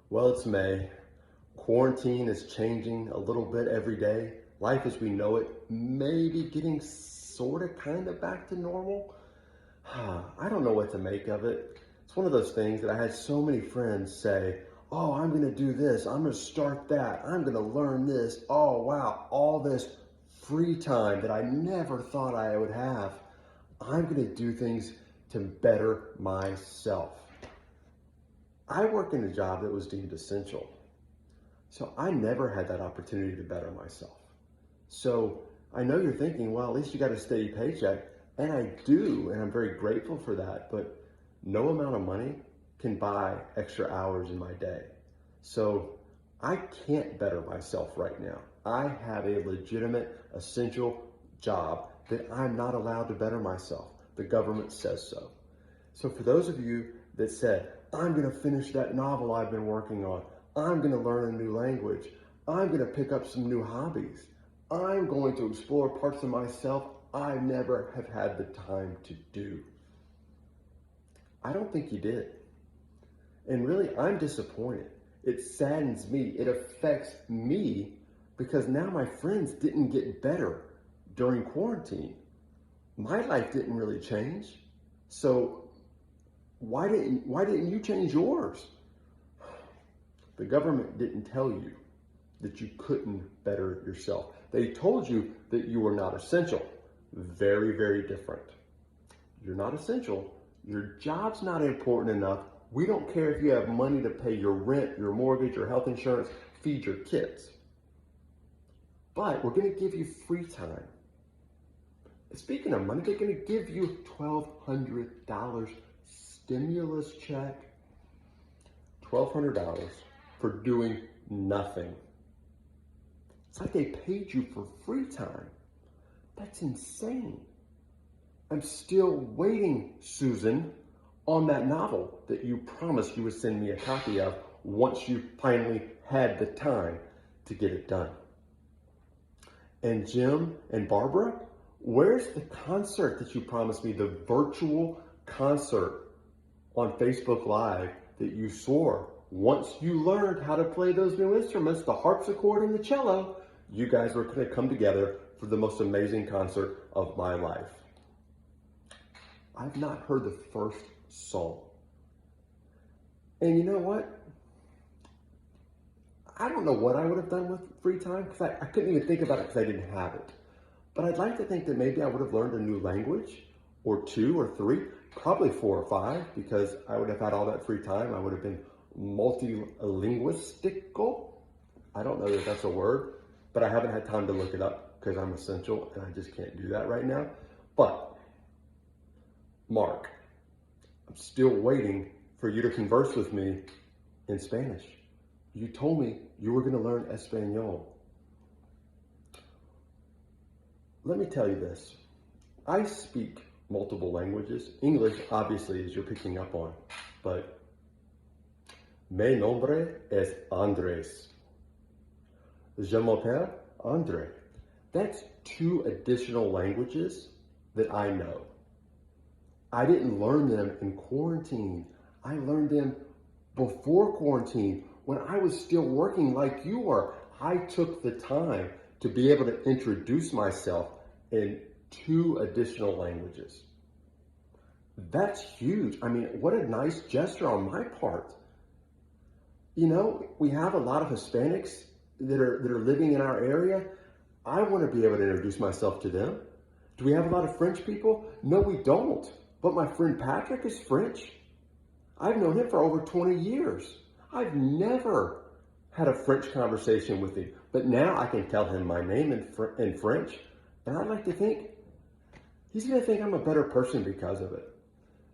Well, it's May. Quarantine is changing a little bit every day. Life as we know it may be getting sort of kind of back to normal. I don't know what to make of it. It's one of those things that I had so many friends say, oh, I'm going to do this. I'm going to start that. I'm going to learn this. Oh, wow. All this free time that I never thought I would have. I'm going to do things to better myself. I work in a job that was deemed essential. So I never had that opportunity to better myself. So I know you're thinking, well, at least you got a steady paycheck. And I do, and I'm very grateful for that. But no amount of money can buy extra hours in my day. So I can't better myself right now. I have a legitimate, essential job that I'm not allowed to better myself. The government says so. So for those of you that said, I'm going to finish that novel I've been working on, I'm going to learn a new language, I'm going to pick up some new hobbies, I'm going to explore parts of myself I never have had the time to do. I don't think you did. And really, I'm disappointed. It saddens me. It affects me because now my friends didn't get better during quarantine. My life didn't really change. So why didn't you change yours? The government didn't tell you that you couldn't better yourself. They told you that you were not essential. Very, very different. You're not essential. Your job's not important enough. We don't care if you have money to pay your rent, your mortgage, your health insurance, feed your kids. But we're going to give you free time. Speaking of money, they're going to give you $1,200 stimulus check. $1,200 for doing nothing. It's like they paid you for free time. That's insane. I'm still waiting, Susan, on that novel that you promised you would send me a copy of once you finally had the time to get it done. And Jim and Barbara, where's the concert that you promised me, the virtual concert on Facebook Live that you swore once you learned how to play those new instruments, the harpsichord and the cello, you guys were going to come together for the most amazing concert of my life? I've not heard the first song. And you know what? I don't know what I would have done with free time because I couldn't even think about it because I didn't have it. But I'd like to think that maybe I would have learned a new language or 2 or 3, probably 4 or 5, because I would have had all that free time. I would have been multilinguistical. I don't know that that's a word, but I haven't had time to look it up because I'm essential and I just can't do that right now. But Mark, I'm still waiting for you to converse with me in Spanish. You told me you were going to learn Espanol. Let me tell you this. I speak multiple languages. English, obviously, as you're picking up on, but mi nombre es Andres. Je m'appelle Andre. That's 2 additional languages that I know. I didn't learn them in quarantine. I learned them before quarantine when I was still working like you are. I took the time to be able to introduce myself in 2 additional languages. That's huge. I mean, what a nice gesture on my part. You know, we have a lot of Hispanics that are living in our area. I want to be able to introduce myself to them. Do we have a lot of French people? No, we don't. But my friend Patrick is French. I've known him for over 20 years. I've never had a French conversation with him. But now I can tell him my name in French. And I'd like to think he's going to think I'm a better person because of it.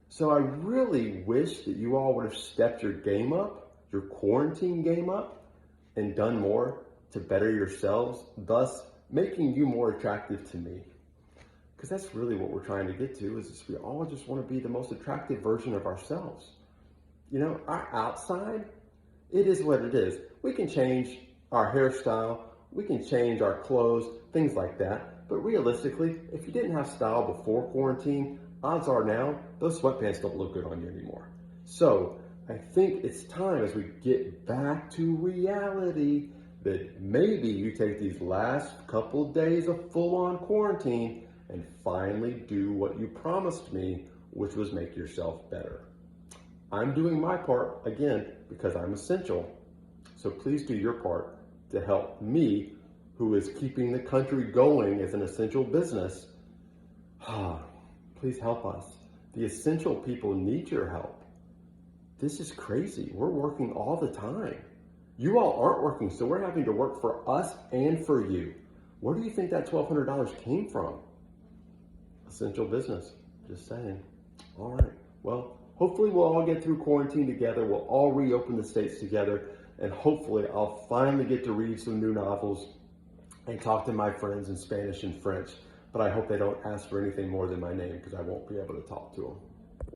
So I really wish that you all would have stepped your game up, your quarantine game up, and done more to better yourselves, thus making you more attractive to me. Because that's really what we're trying to get to, is we all just want to be the most attractive version of ourselves. You know, our outside, it is what it is. We can change our hairstyle, we can change our clothes, things like that. But realistically, if you didn't have style before quarantine, odds are now, those sweatpants don't look good on you anymore. So I think it's time as we get back to reality that maybe you take these last couple days of full-on quarantine and finally do what you promised me, which was make yourself better. I'm doing my part, again, because I'm essential. So please do your part to help me, who is keeping the country going as an essential business. Please help us. The essential people need your help. This is crazy. We're working all the time. You all aren't working, so we're having to work for us and for you. Where do you think that $1,200 came from? Essential business. Just saying. All right. Well, hopefully we'll all get through quarantine together. We'll all reopen the states together. And hopefully I'll finally get to read some new novels and talk to my friends in Spanish and French. But I hope they don't ask for anything more than my name because I won't be able to talk to them.